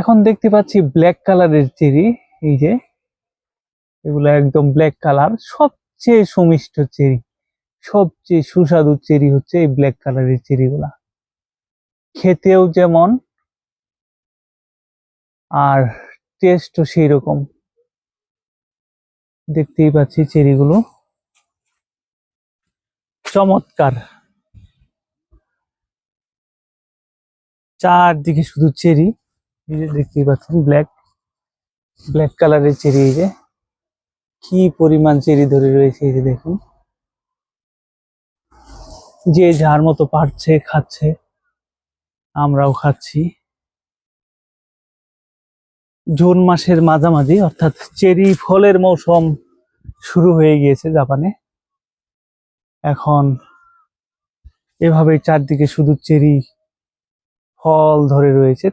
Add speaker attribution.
Speaker 1: এখন দেখতে পাচ্ছি ব্ল্যাক কালারের চেরি। এই যে এগুলো একদম ব্ল্যাক কালার, সবচেয়ে সুমিষ্ট চেরি, সবচেয়ে সুস্বাদু চেরি হচ্ছে এই ব্ল্যাক কালারের চেরি গুলা, খেতেও যেমন আর টেস্টও সেই রকম। দেখতেই পাচ্ছি চেরিগুলো চমৎকার, চারদিকে শুধু চেরি। এই যে দেখতেই পাচ্ছেন ব্ল্যাক ব্ল্যাক কালারের চেরি। এই যে কি পরিমাণ চেরি ধরে রয়েছে, এই যে দেখুন, যে যার মতো পারছে খাচ্ছে, আমরাও খাচ্ছি। জুন মাসের মাঝামাঝি, অর্থাৎ চেরি ফলের মৌসুম শুরু হয়ে গিয়েছে জাপানে। এখন এভাবে চারদিকে শুধু চেরি ফল ধরে রয়েছে।